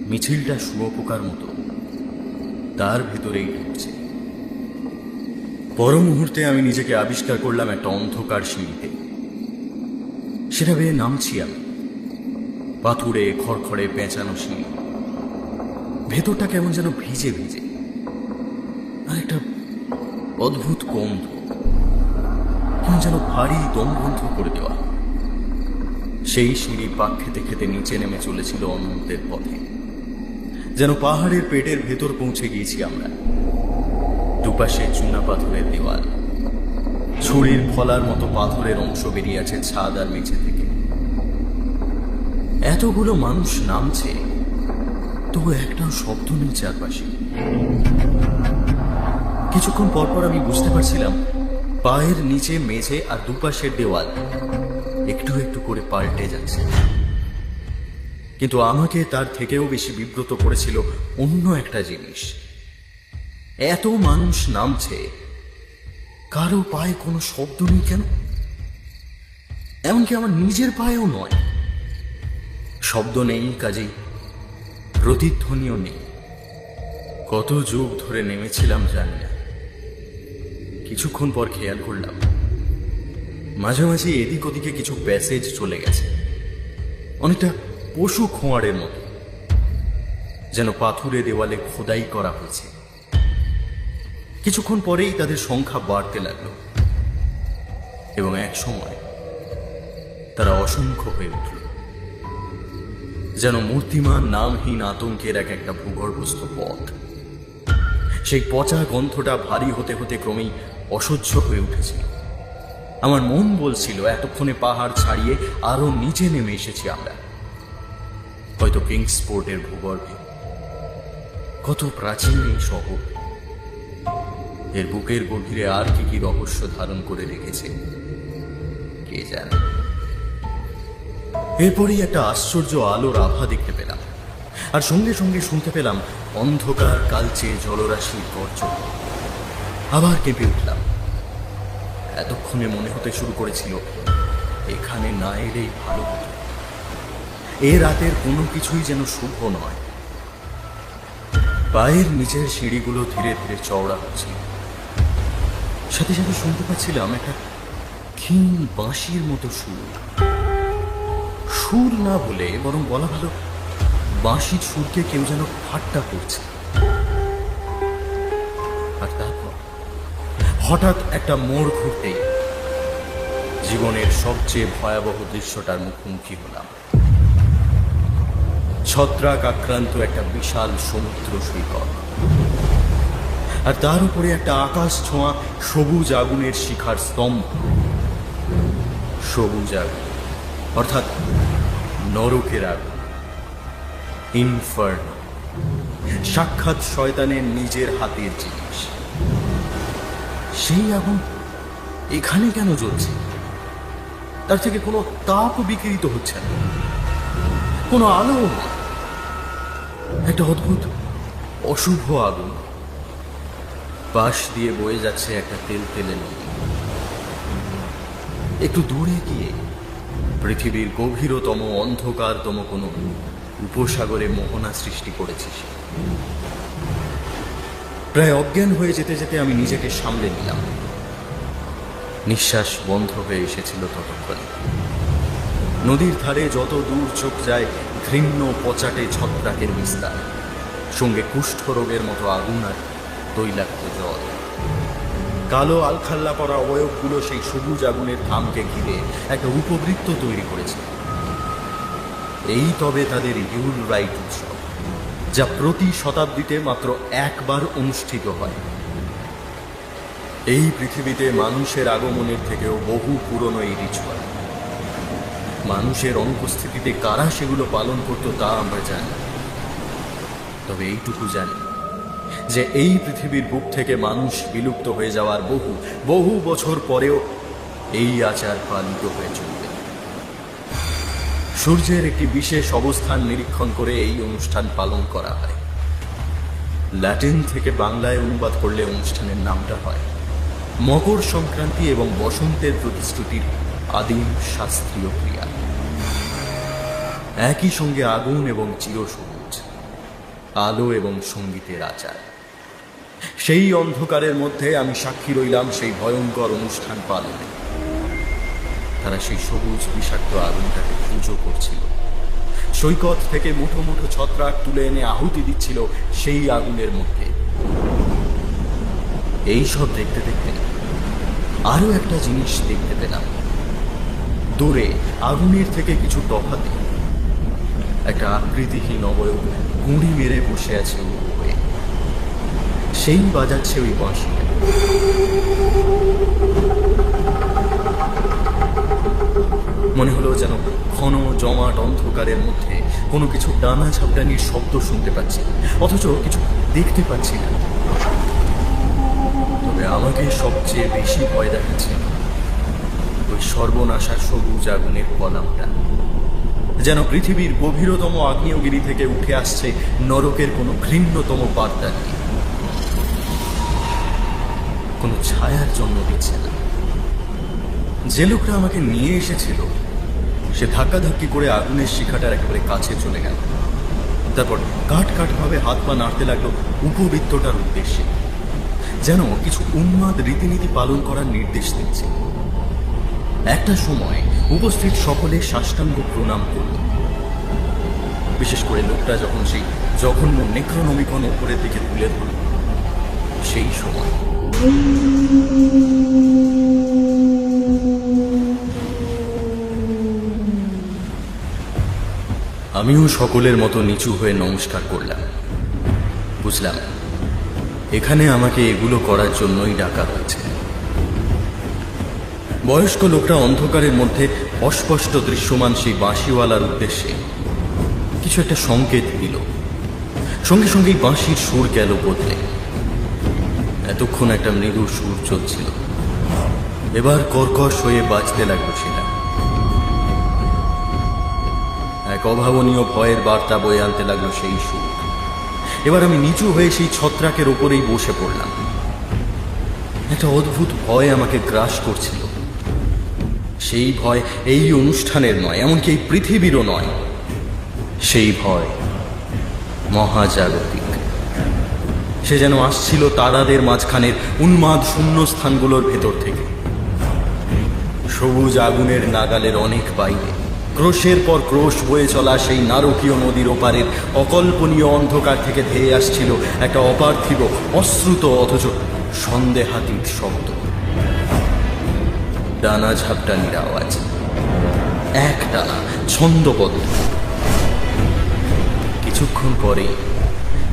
মিছিলটা শুঁয়োপোকার মতো তার ভেতরেই ঢুকছে। পর মুহূর্তে আমি নিজেকে আবিষ্কার করলাম একটা অন্ধকার সিঁড়িতে। সেটা বেয়ে নামছি আমি। পাথুরে খড়খড়ে পেঁচানো সিঁড়ি। ভেতরটা কেমন যেন ভিজে ভিজে, আর একটা অদ্ভুত গন্ধ, কেমন যেন ভারী দম বন্ধ করে দেওয়া। সেই সিঁড়ি পাক খেতে খেতে নিচে নেমে চলেছিল অনন্তের পথে, যেন পাহাড়ের পেটের ভেতর পৌঁছে গিয়েছি আমরা। দুপাশে চুনা পাথরের দেওয়াল, ছুরির ফলার মতো পাথরের অংশ বেরিয়ে আছে ছাদ আর মেঝে থেকে। এতগুলো মানুষ নামছে, তবু একটাও শব্দ নেই চারপাশে। কিছুক্ষণ পরপর আমি বুঝতে পারছিলাম পায়ের নিচে মেঝে আর দুপাশের দেওয়াল একটু একটু করে পাল্টে যাচ্ছে। কিন্তু আমাকে তার থেকেও বেশি বিব্রত করেছিল অন্য একটা জিনিস। এত মানুষ নামছে, কারো পায়ে কোনো শব্দ নেই কেন? এমনকি আমার নিজের পায়েও নয়। শব্দ নেই, কাজেই প্রতিধ্বনিও নেই। কত যুগ ধরে নেমেছিলাম জানি না। কিছুক্ষণ পর খেয়াল করলাম মাঝে মাঝে এদিক ওদিকে কিছু প্যাসেজ চলে গেছে, অনেকটা পশু খোঁয়াড়ের মতো, যেন পাথুরে দেওয়ালে খোদাই করা হয়েছে। কিছুক্ষণ পরেই তাদের সংখ্যা বাড়তে লাগলো এবং এক সময় তারা অসংখ্য হয়ে উঠল, যেন মূর্তিমান নামহীন আতঙ্কের একটা ভূগর্ভস্থ পথ। সেই পচা গন্ধটা ভারী হতে হতে ক্রমেই অসহ্য হয়ে উঠেছিল। আমার মন বলছিল এতক্ষণে পাহাড় ছাড়িয়ে আরো নিচে নেমে এসেছি আমরা, হয়তো কিংসপোর্টের ভূগর্ভে। কত প্রাচীন এই শহর, এর বুকের গভীরে আর কি কি রহস্য ধারণ করে রেখেছে কে জানে। এরপরই একটা আশ্চর্য আলোর আভা দেখতে পেলাম, আর সঙ্গে সঙ্গে শুনতে পেলাম অন্ধকার কালচে জলরাশির গর্জন। আবার কেঁপে উঠলাম। এতক্ষণে মনে হতে শুরু করেছিল এখানে না এলেই ভালো হতো। এ রাতের কোনো কিছুই যেন শুভ নয়। পায়ের নিচের সিঁড়িগুলো ধীরে ধীরে চওড়া হচ্ছে, সাথে সাথে শুনতে পাচ্ছিলাম একটা ক্ষীণ বাঁশির মতো সুর। সুর না বলে বরং বলা ভালো বাঁশির সুরকে কেউ যেন ঠাট্টা করছে। আর তারপর হঠাৎ একটা মোড় ঘুরতেই জীবনের সবচেয়ে ভয়াবহ দৃশ্যটার মুখোমুখি হলাম। ছত্রাক আক্রান্ত একটা বিশাল সমুদ্র সৈকত, আর তার উপরে একটা আকাশ ছোঁয়া সবুজ আগুনের শিখার স্তম্ভ। সবুজ আগুন অর্থাৎ নরকের আগুন, ইনফার্নো, সাক্ষাৎ শয়তানের নিজের হাতের জিনিস। সেই আগুন এখানে কেন জ্বলছে? তার থেকে কোনো তাপ বিকিরিত হচ্ছে না, কোনো আলো না। একটা অদ্ভুত অশুভ আগুন। পাশ দিয়ে বয়ে যাচ্ছে একটা তেলতেলে নদী। একটু দূরে গিয়ে পৃথিবীর গভীরতম অন্ধকারতম কোনো উপসাগরে মোহনা সৃষ্টি করেছে সে। প্রায় অজ্ঞান হয়ে যেতে যেতে আমি নিজেকে সামলে নিলাম। নিঃশ্বাস বন্ধ হয়ে এসেছিল ততক্ষণে। নদীর ধারে যত দূর চোখ যায় ঘৃণ্য পচাটে ছত্রাকের বিস্তার, সঙ্গে কুষ্ঠ রোগের মতো আগুন আর তৈলাক্ত জল। কালো আলখাল্লা করা অবয়বগুলো সেই সবুজ আগুনের থামকে ঘিরে একটা উপবৃত্ত তৈরি করেছে। এই তবে তাদের ইউল রাইট উৎসব, যা প্রতি শতাব্দীতে মাত্র একবার অনুষ্ঠিত হয়। এই পৃথিবীতে মানুষের আগমনের থেকেও বহু পুরনো এই রিচুয়াল। মানুষের অনুপস্থিতিতে কারা সেগুলো পালন করত তা আমরা জানি। তবে এইটুকু জানি যে এই পৃথিবীর বুক থেকে মানুষ বিলুপ্ত হয়ে যাওয়ার বহু বহু বছর পরেও এই আচার পালিত হয়ে চলবে। সূর্যের একটি বিশেষ অবস্থান নিরীক্ষণ করে এই অনুষ্ঠান পালন করা হয়। ল্যাটিন থেকে বাংলায় অনুবাদ করলে অনুষ্ঠানের নামটা হয় মকর সংক্রান্তি এবং বসন্তের প্রতিশ্রুতির আদিম শাস্ত্রীয় ক্রিয়া। একই সঙ্গে আগুন এবং চিরসবুজ, আলো এবং সঙ্গীতের আচার। সেই অন্ধকারের মধ্যে আমি সাক্ষী রইলাম সেই ভয়ঙ্কর অনুষ্ঠান পালনে। তারা সেই সবুজ বিষাক্ত আগুনটাকে পুজো করছিল, সৈকত থেকে মুঠো মুঠো ছত্রাক তুলে এনে আহুতি দিচ্ছিল সেই আগুনের মধ্যে। এই সব দেখতে দেখতে আরো একটা জিনিস দেখতে পেলাম। দূরে আগুনের থেকে কিছু তফাতে একটা আকৃতিহীন অবয়ব গুঁড়ি মেরে বসে আছে উবু হয়ে। সেই বাজাচ্ছে ওই বাঁশি। মনে হলো যেন ঘন জমাট অন্ধকারের মধ্যে কোনো কিছু ডানা ঝাপটানির শব্দ শুনতে পাচ্ছি, অথচ কিছু দেখতে পাচ্ছি না। তবে আমাকে সবচেয়ে বেশি ভয় দেখাচ্ছে ওই সর্বনাশা সবুজ আগুনের কলামটা, যেন পৃথিবীর গভীরতম আগ্নেয়গিরি থেকে উঠে আসছে নরকের কোনো ঘৃণ্যতম বার্তা নিয়ে। কোনো ছায়ার জন্ম দিচ্ছে না। যে লোকটা আমাকে নিয়ে এসেছিল সে ধাক্কাধাক্কি করে আগুনের শিখাটার একেবারে কাছে চলে গেল। তারপর কাট কাট ভাবে হাত পা নাড়তে লাগলো উপবৃত্তটার উদ্দেশ্যে, যেন কিছু উন্মাদ রীতিনীতি পালন করার নির্দেশ দিচ্ছে। একটা সময় উপস্থিত সকলে সাষ্টাঙ্গ প্রণাম করল। বিশেষ করে লোকটা যখন সেই জঘন্য নেক্রোনমিকন উপরের দিকে তুলে ধরল, সেই সময়। আমিও সকলের মতো নিচু হয়ে নমস্কার করলাম। বুঝলাম এখানে আমাকে এগুলো করার জন্যই ডাকা হয়েছে। বয়স্ক লোকটা অন্ধকারের মধ্যে অস্পষ্ট দৃশ্যমান সেই বাঁশিওয়ালার উদ্দেশ্যে কিছু একটা সংকেত দিল। সঙ্গে সঙ্গেই বাঁশির সুর গেল বদলে। এতক্ষণ একটা মৃদু সুর চলছিল, এবার কর্কশ হয়ে বাজতে লাগলো সেটা। এক অভাবনীয় ভয়ের বার্তা বয়ে আনতে লাগলো সেই সুর। এবার আমি নিচু হয়ে সেই ছত্রাকের ওপরেই বসে পড়লাম। একটা অদ্ভুত ভয় আমাকে গ্রাস করছিল। সেই ভয় এই অনুষ্ঠানের নয়, এমনকি এই পৃথিবীরও নয়। সেই ভয় মহাজাগতিক। সে যেন আসছিল তারাদের মাঝখানের উন্মাদ শূন্য স্থানগুলোর ভেতর থেকে। সবুজ আগুনের নাগালের অনেক বাইরে ক্রোশের পর ক্রোশ বয়ে চলা সেই নারকীয় নদীর ওপারের অকল্পনীয় অন্ধকার থেকে ধেয়ে আসছিল একটা অপার্থিব, অশ্রুত অথচ সন্দেহাতীত শব্দ। ডানা ঝাপটানির আওয়াজ, এক টানা ছন্দবদ্ধ। কিছুক্ষণ পরে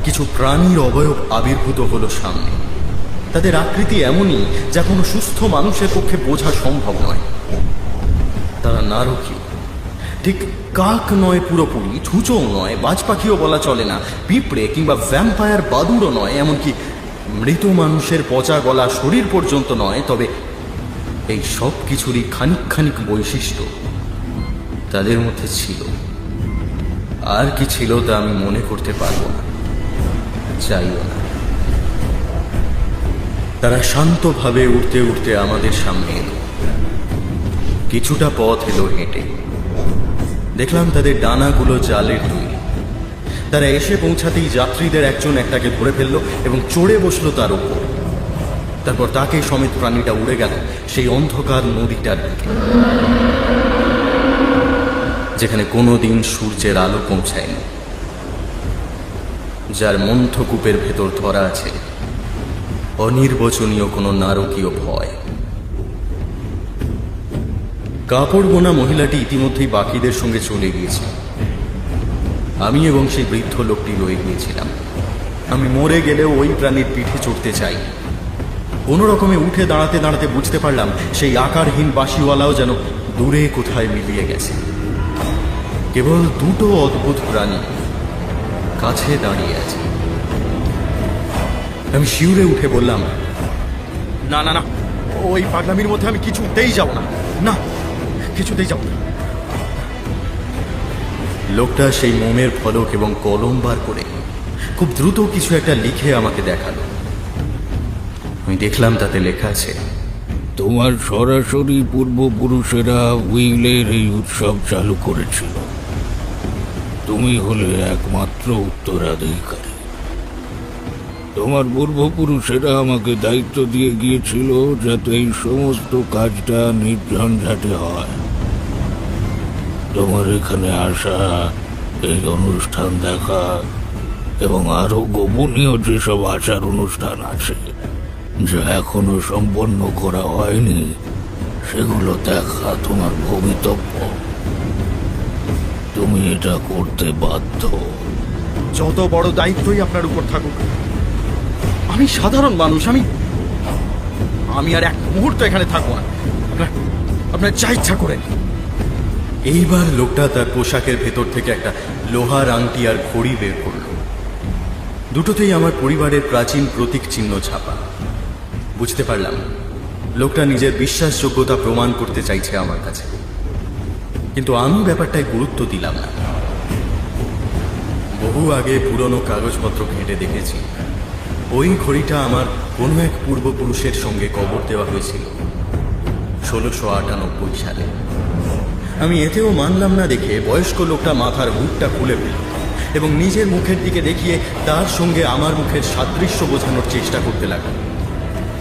কিছু প্রাণীর অবয়ব আবির্ভূত হলো সামনে। তাদের আকৃতি এমনই যা কোনো সুস্থ মানুষের পক্ষে বোঝা সম্ভব নয়। তারা নারকীয়, ঠিক কাক নয় পুরোপুরি, ছুঁচোও নয়, বাজ পাখিও বলা চলে না, পিঁপড়ে কিংবা ভ্যাম্পায়ার বাদুড়ও নয়, এমনকি মৃত মানুষের পচা গলা শরীর পর্যন্ত নয়। তবে এই সব কিছুরই খানিক খানিক বৈশিষ্ট্য তাদের মধ্যে ছিল। আর কি ছিল তা আমি মনে করতে পারবো না, চাইও না। তারা শান্তভাবে উঠতে উঠতে আমাদের সামনে এলো। কিছুটা পথ এলো হেঁটে। দেখলাম তাদের ডানাগুলো জালের তৈরি। তারা এসে পৌঁছাতেই যাত্রীদের একজন একটাকে ধরে ফেললো এবং চড়ে বসলো তার উপর। তারপর তাকে সমেত প্রাণীটা উড়ে গেল সেই অন্ধকার নদীটার দিকে, যেখানে কোনোদিন সূর্যের আলো পৌঁছায়নি, যার মন্থকূপের ভেতর ধরা আছে অনির্বচনীয় কোনো নারকীয় ভয়। কাপড় বোনা মহিলাটি ইতিমধ্যেই বাকিদের সঙ্গে চলে গিয়েছিল। আমি এবং সেই বৃদ্ধ লোকটি রয়ে গিয়েছিলাম। আমি মরে গেলেও ওই প্রাণীর পিঠে চড়তে চাই। কোনো রকমে উঠে দাঁড়াতে দাঁড়াতে বুঝতে পারলাম সেই আকারহীন বাঁশিওয়ালাও যেন দূরে কোথায় মিলিয়ে গেছে। কেবল দুটো অদ্ভুত প্রাণী কাছে দাঁড়িয়ে আছে। আমি শিউরে উঠে বললাম, না না না, ওই পাগলামির মধ্যে আমি কিছুতেই যাব না, না কিছুতেই যাব না। লোকটা সেই মোমের ফলক এবং কলম বার করে খুব দ্রুত কিছু একটা লিখে আমাকে দেখালো। আমি দেখলাম তাতে লেখা আছে, তোমার সরাসরি পূর্বপুরুষেরা উইলের এই উৎসব চালু করেছিল। তুমি হলে একমাত্র উত্তরাধিকারী। তোমার পূর্বপুরুষেরা আমাকে দায়িত্ব দিয়ে গিয়েছিল যাতে এই সমস্ত কাজটা নির্ঝঞ্ঝাটে হয়। তোমার এখানে আসা, এই অনুষ্ঠান দেখা এবং আরো গোপনীয় যেসব আচার অনুষ্ঠান আছে যা এখনো সম্পন্ন করা হয়নি, সেগুলো দেখা তোমার ভবিতব্য। তুমি এটা করতে বাধ্য। যত বড় দায়িত্বই আপনার উপর থাকুক, আমি সাধারণ মানুষ, আমি আর এক মুহূর্ত এখানে থাকবো না। আপনার যা ইচ্ছা করেন। এইবার লোকটা তার পোশাকের ভেতর থেকে একটা লোহার আংটি আর ঘড়ি বের করল। দুটোতেই আমার পরিবারের প্রাচীন প্রতীক চিহ্ন ছাপা। বুঝতে পারলাম লোকটা নিজের বিশ্বাসযোগ্যতা প্রমাণ করতে চাইছে আমার কাছে, কিন্তু আমি ব্যাপারটায় গুরুত্ব দিলাম না। বহু আগে পুরনো কাগজপত্র ঘেঁটে দেখেছি ওই ঘড়িটা আমার কোনো এক পূর্বপুরুষের সঙ্গে কবর দেওয়া হয়েছিল 1698 সালে। আমি এতেও মানলাম না দেখে বয়স্ক লোকটা মাথার হুডটা খুলে ফেলল এবং নিজের মুখের দিকে দেখিয়ে তার সঙ্গে আমার মুখের সাদৃশ্য বোঝানোর চেষ্টা করতে লাগল।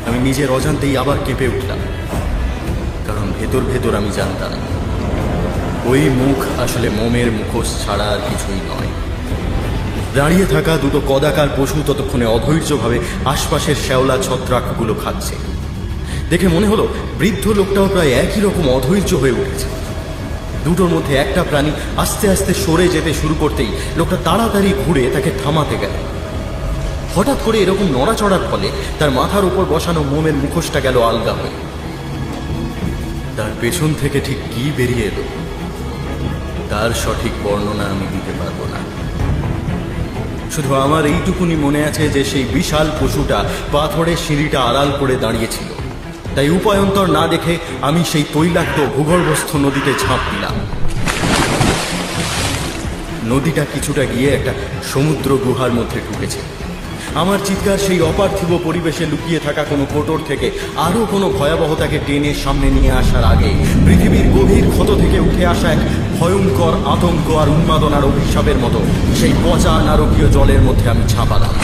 আমি নিজের অজান্তেই আবার কেঁপে উঠলাম, কারণ ভেতর ভেতর আমি জানতাম ওই মুখ আসলে মোমের মুখোশ ছাড়া আর কিছুই নয়। দাঁড়িয়ে থাকা দুটো কদাকার পশু ততক্ষণে অধৈর্যভাবে আশপাশের শ্যাওলা ছত্রাকগুলো খাচ্ছে। দেখে মনে হলো বৃদ্ধ লোকটাও প্রায় একই রকম অধৈর্য হয়ে উঠেছে। দুটোর মধ্যে একটা প্রাণী আস্তে আস্তে সরে যেতে শুরু করতেই লোকটা তাড়াতাড়ি ঘুরে তাকে থামাতে গেল। হঠাৎ করে এরকম নড়াচড়ার ফলে তার মাথার উপর বসানো মোমের মুখোশটা গেল আলগা হয়ে। তার পেছন থেকে ঠিক কি বেরিয়ে এলো তার সঠিক বর্ণনা আমি দিতে পারবো না। শুধু আমার এইটুকুনি মনে আছে যে সেই বিশাল পশুটা পাথরের সিঁড়িটা আড়াল করে দাঁড়িয়েছিল। তাই উপায়ন্তর না দেখে আমি সেই তৈলাক্ত ভূগর্ভস্থ নদীতে ঝাঁপ দিলাম। নদীটা কিছুটা গিয়ে একটা সমুদ্র গুহার মধ্যে ঢুকেছে। আমার চিৎকার সেই অপার্থিব পরিবেশে লুকিয়ে থাকা কোনো কোটর থেকে আরও কোনো ভয়াবহতাকে টেনে সামনে নিয়ে আসার আগে পৃথিবীর গভীর ক্ষত থেকে উঠে আসা এক ভয়ঙ্কর আতঙ্ক আর উন্মাদনার অভিশাপের মতো সেই পচা নারকীয় জলের মধ্যে আমি ঝাঁপালাম।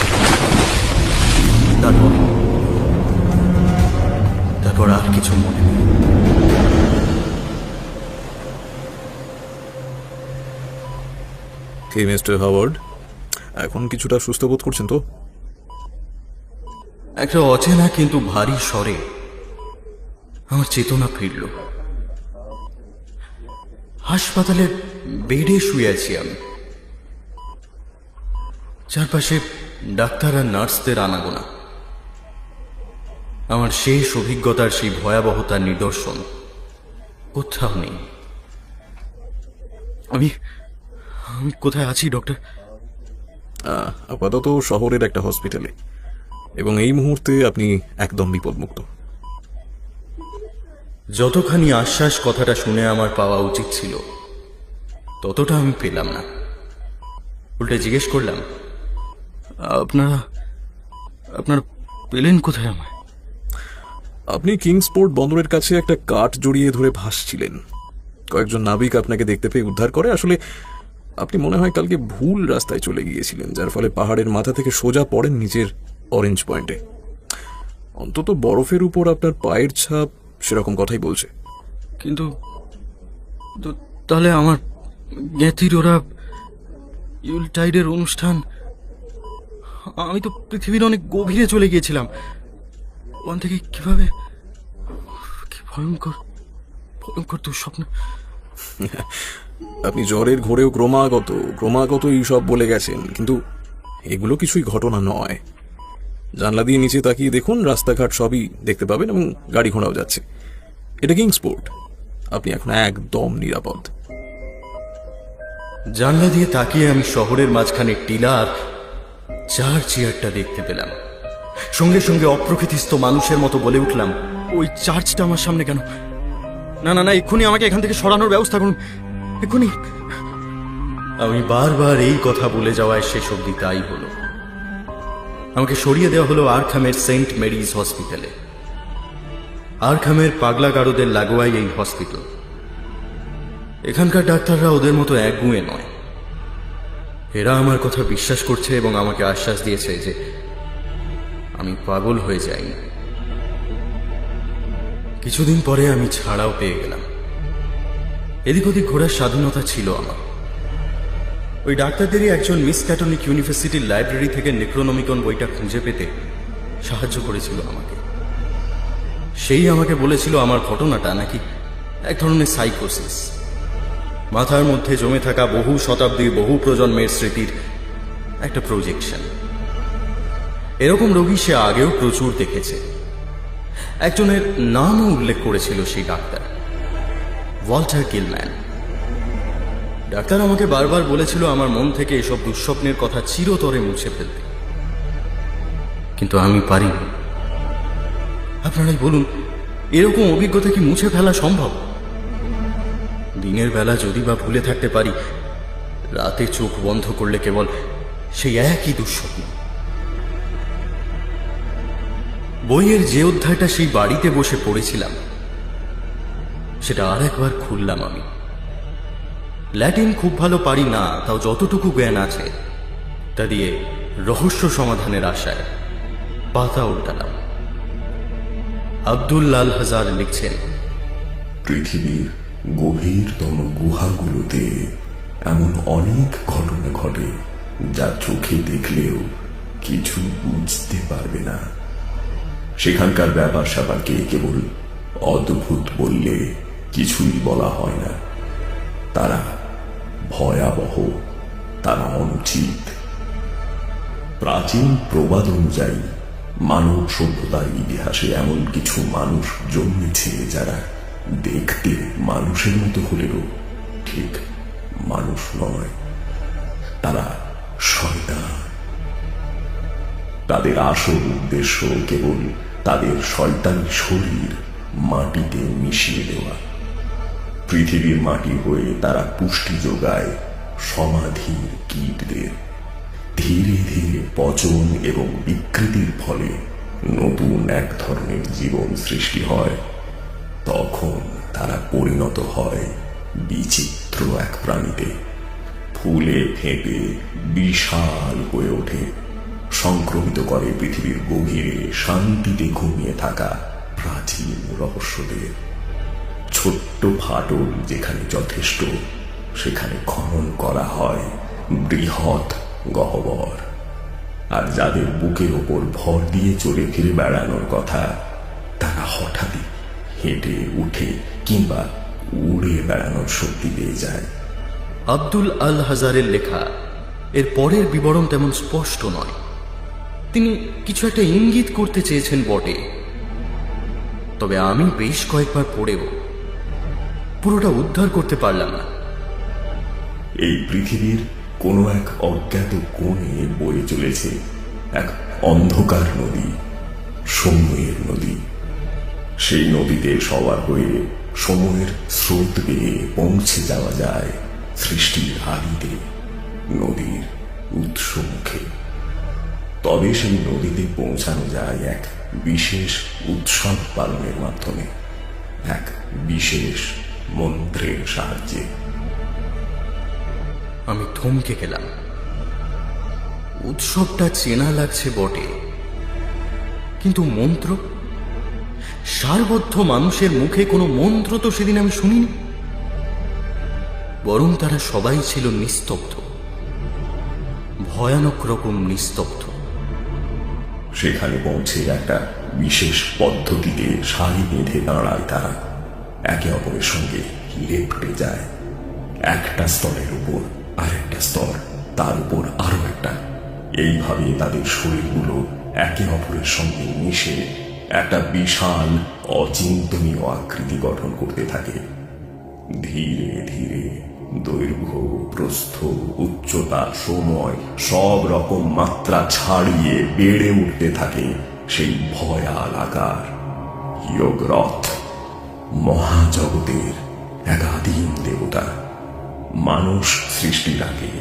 তারপর আর কিছু মনে নেই। কি মিস্টার হাওয়ার্ড, এখন কিছুটা সুস্থ বোধ করছেন তো? একটা অচেনা কিন্তু ভারী স্বরে আমার চেতনা ফিরল। হাসপাতালের বেডে শুয়ে আছি আমি। চারপাশে ডাক্তার আর নার্সদের আনাগোনা। আমার শেষ অভিজ্ঞতার সেই ভয়াবহতার নিদর্শন কোথাও নেই। আমি আমি কোথায় আছি ডক্টর? আপাতত শহরের একটা হসপিটালে, এবং এই মুহূর্তে আপনি একদম বিপদমুক্ত। যতখানি আশ্বাস কথাটা শুনে আমার পাওয়া উচিত ছিল ততটা আমি পেলাম না। উল্টে জিজ্ঞেস করলাম, আপনারা পেলেন কোথায় আমায়? আপনি কিংসপোর্ট বন্দরের কাছে একটা কাঠ জড়িয়ে ধরে ভাসছিলেন। কয়েকজন নাবিক আপনাকে দেখতে পেয়ে উদ্ধার করে। আসলে আপনি মনে হয় কালকে ভুল রাস্তায় চলে গিয়েছিলেন, যার ফলে পাহাড়ের মাথা থেকে সোজা পড়েন নিচের অরেঞ্জ পয়েন্টে। অন্তত বরফের উপর আপনার পায়ের ছাপ সেরকম কথাই বলছে। কিন্তু তাহলে আমার জ্ঞাতির ওরা ইউলটাইডের অনুষ্ঠান, আমি তো পৃথিবীর অনেক গভীরে চলে গিয়েছিলাম। ওখান থেকে কিভাবে, কি ভয়ঙ্কর ভয়ঙ্কর দুঃস্বপ্ন। আপনি জ্বরের ঘোরেও ক্রমাগত এইসব বলে গেছেন, কিন্তু এগুলো কিছুই ঘটনা নয়। জানলা দিয়ে নিচে তাকিয়ে দেখুন, রাস্তাঘাট সবই দেখতে পাবেন এবং গাড়ি ঘোড়াও যাচ্ছে। এটা কিংসপোর্ট, আপনি এখন একদম নিরাপদ। জানলা দিয়ে তাকিয়ে আমি শহরের মাঝখানে টিলা আর চার চেয়ারটা দেখতে পেলাম। সঙ্গে সঙ্গে অপ্রকৃতিস্থ মানুষের মতো বলে উঠলাম, ওই চার্চটা আমার সামনে কেন? না না না, এক্ষুনি আমাকে এখান থেকে সরানোর ব্যবস্থা করুন, এক্ষুনি। আমি বারবার এই কথা বলে যাওয়ায় শেষ অবধি তাই হলো। আমাকে সরিয়ে দেওয়া হলো আর্কহামের সেন্ট মেরিজ হসপিটালে। আর্কহামের পাগলা গারদের লাগোয়াই এই হসপিটাল। এখানকার ডাক্তাররা ওদের মতো একগুঁয়ে নয়। এরা আমার কথা বিশ্বাস করছে এবং আমাকে আশ্বাস দিয়েছে যে আমি পাগল হয়ে যাইনি। কিছুদিন পরে আমি ছাড়াও পেয়ে গেলাম। এদিক ওদিক ঘোরার স্বাধীনতা ছিল আমার। ওই ডাক্তারদেরই একজন মিস ক্যাটনিক ইউনিভার্সিটির লাইব্রেরি থেকে নেক্রোনমিকন বইটা খুঁজে পেতে সাহায্য করেছিল আমাকে। সেই আমাকে বলেছিল আমার ঘটনাটা নাকি এক ধরনের সাইকোসিস, মাথার মধ্যে জমে থাকা বহু শতাব্দীর বহু প্রজন্মের স্মৃতির একটা প্রজেকশন। এরকম রোগী সে আগেও প্রচুর দেখেছে। একজনের নামও উল্লেখ করেছিল সেই ডাক্তার, ওয়াল্টার গিলম্যান। ডাক্তার আমাকে বারবার বলেছিল আমার মন থেকে এসব দুঃস্বপ্নের কথা চিরতরে মুছে ফেলতে, কিন্তু আমি পারিনি। আপনারাই বলুন, এরকম অভিজ্ঞতা কি মুছে ফেলা সম্ভব? দিনের বেলা যদি বা ভুলে থাকতে পারি, রাতে চোখ বন্ধ করলে কেবল সেই একই দুঃস্বপ্ন। বইয়ের যে অধ্যায়টা সেই বাড়িতে বসে পড়েছিলাম সেটা আর একবার খুললাম আমি। ল্যাটিন খুব ভালো পারি না, তাও যতটুকু জ্ঞান আছে তা দিয়ে রহস্য সমাধানের আশায় পাতা উল্টালাম। আব্দুল লাল হাজার লিখছেন, পৃথিবীর গভীরতম গুহাগুলোতে এমন অনেক ঘটনা ঘটে যা চোখে দেখলেও কিছু বুঝতে পারবে না। সেখানকার ব্যাপার স্যাপারকে কেবল অদ্ভুত বললে কিছুই বলা হয় না। তারা ভয়াবহ, তারা অনুচিত। প্রাচীন প্রবাদ অনুযায়ী মানব সভ্যতার ইতিহাসে এমন কিছু মানুষ জন্মেছে যারা দেখতে মানুষের মতো হলেও ঠিক মানুষ নয়। তারা শয়তান। তাদের আসল উদ্দেশ্য কেবল তাদের শয়তানি শরীর মাটিতে মিশিয়ে দেওয়া। পৃথিবীর মাটি হয়ে তারা পুষ্টি যোগায় সমাধির কীটদের। ধীরে ধীরে পচন এবং বিকৃতির ফলে নতুন এক ধরনের জীবন সৃষ্টি হয়। তখন তারা পরিণত হয় বিচিত্র এক প্রাণীতে। ফুলে ফেঁপে বিশাল হয়ে ওঠে, সংক্রমিত করে পৃথিবীর গভীরে শান্তিতে ঘুমিয়ে থাকা প্রাচীন রহস্যদের। ছোট্ট ফাটল যেখানে যথেষ্ট, সেখানে খনন করা হয় বৃহৎ গহ্বর। আর যাদের বুকের ওপর ভর দিয়ে চলে ফিরে বেড়ানোর কথা, তারা হঠাৎই হেঁটে উঠে কিংবা উড়ে বেড়ানোর শক্তি পেয়ে যায়। আব্দুল আল হাজারের লেখা এর পরের বিবরণ তেমন স্পষ্ট নয়। তিনি কিছু একটা ইঙ্গিত করতে চেয়েছেন বটে, তবে আমি বেশ কয়েকবার পড়েও পুরোটা উদ্ধার করতে পারলাম না। এই পৃথিবীর কোনো এক অজ্ঞাত কোণে বয়ে চলেছে এক অন্ধকার নদী, সময়ের নদী। সেই নদীতে সবার হয়ে সময়ের স্রোত বেয়ে পৌঁছে যাওয়া যায় সৃষ্টির আদিতে, নদীর উৎস মুখে। তবে সেই নদীতে পৌঁছানো যায় এক বিশেষ উৎসব পালনের মাধ্যমে, এক বিশেষ মন্ত্রের সাহায্যে। আমি থমকে গেলাম। উৎসবটা চেনা লাগছে বটে, কিন্তু মন্ত্র, সারবদ্ধ মানুষের মুখে কোনো মন্ত্র তো সেদিন আমি শুনিনি। বরং তারা সবাই ছিল নিস্তব্ধ, ভয়ানক রকম নিস্তব্ধ। সেখানে পৌঁছে একটা বিশেষ পদ্ধতিতে সারি বেঁধে দাঁড়ায় তারা, একে অপরের সঙ্গে লেপটে যায়। একটা স্তরের উপর আরেকটা স্তর, তার উপর আরো একটা। এইভাবে তাদের শরীরগুলো একে অপরের সঙ্গে মিশে একটা বিশাল অচিন্তনীয় আকৃতি গঠন করতে থাকে। ধীরে ধীরে দৈর্ঘ্য, প্রস্থ, উচ্চতা, সময় সব রকম মাত্রা ছাড়িয়ে বেড়ে উঠতে থাকে সেই ভয়াল আকার। ইয়গ্রথ, মহাজগতের এক আদিম দেবতা। মানুষ সৃষ্টির আগে,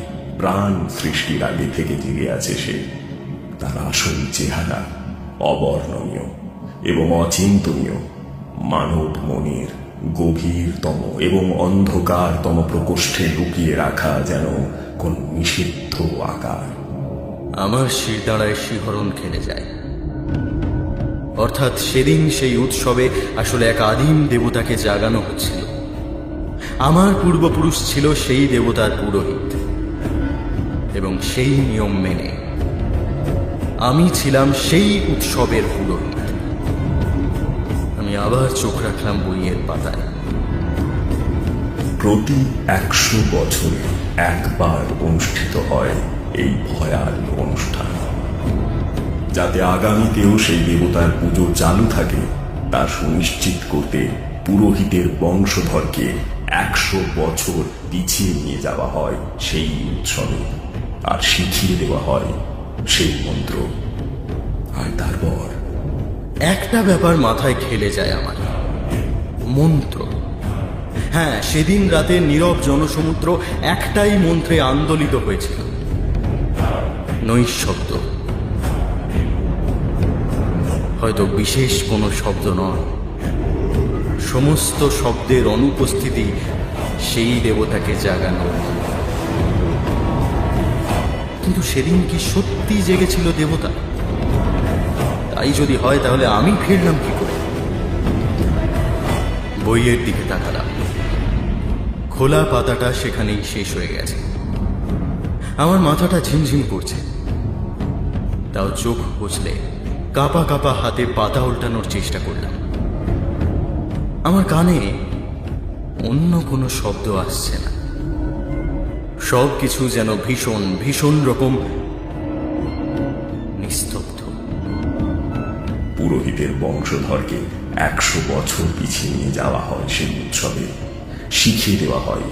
প্রাণ সৃষ্টির আগে থেকে জেগে আছে সে। তার আসল চেহারা অবর্ণনীয় এবং অচিন্তনীয়। মানব মনের গভীরতম এবং অন্ধকারতম প্রকোষ্ঠে লুকিয়ে রাখা যেন কোন নিষিদ্ধ আকার। আমার শিরদাঁড়ায় শিহরণ খেলে যায়। অর্থাৎ সেদিন সেই উৎসবে আসলে এক আদিম দেবতাকে জাগানো হচ্ছিল। আমার পূর্বপুরুষ ছিল সেই দেবতার পুরোহিত, এবং সেই নিয়ম মেনে আমি ছিলাম সেই উৎসবের পুরোহিত। আমি আবার চোখ রাখলাম বইয়ের পাতায়। প্রতি 100 বছরে একবার অনুষ্ঠিত হয় এই ভয়াল অনুষ্ঠান। যাতে আগামীতেও সেই দেবতার পুজো চালু থাকে তা সুনিশ্চিত করতে পুরোহিতের বংশধরকে 100 বছর পিছিয়ে নিয়ে যাওয়া হয় সেই উৎসবে, আর শিখিয়ে দেওয়া হয় সেই মন্ত্র। আর তারপর একটা ব্যাপার মাথায় খেলে যায় আমার, মন্ত্র। হ্যাঁ, সেদিন রাতে নীরব জনসমুদ্র একটাই মন্ত্রে আন্দোলিত হয়েছিল, নৈঃশব্দ। হয়তো বিশেষ কোনো শব্দ নয়, সমস্ত শব্দের অনুপস্থিতি সেই দেবতাকে জাগানো। কিন্তু সেদিন কি সত্যি জেগেছিল দেবতা? তাই যদি হয় তাহলে আমি ফিরলাম কি করে? বইয়ের দিকে তাকালাম। খোলা পাতাটা সেখানেই শেষ হয়ে গেছে। আমার মাথাটা ঝিমঝিম করছে, তাও চোখ বুঝলে কাঁপা কাঁপা হাতে পাতা উল্টানোর চেষ্টা করলাম। আমার কানে অন্য কোনো শব্দ আসছে না, সব কিছু যেন ভীষণ ভীষণ রকম নিস্তব্ধ। পুরোহিতের বংশধরকে 100 বছর পিছিয়ে নিয়ে যাওয়া হয় সেই উৎসবে, শিখিয়ে দেওয়া হয়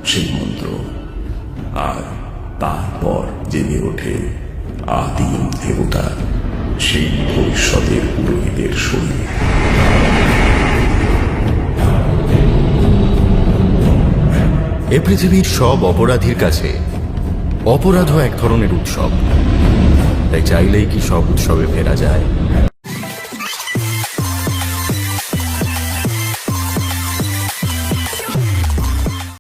সেই মন্ত্র, আর তারপর জেগে ওঠে আদিম দেবতা সেই ভবিষ্যতের পুরোহিতের শরীরে। এ পৃথিবীর সব অপরাধীর কাছে অপরাধও এক ধরনের উৎসব, তাই চাইলেই কি সব উৎসবে ফেরা যায়?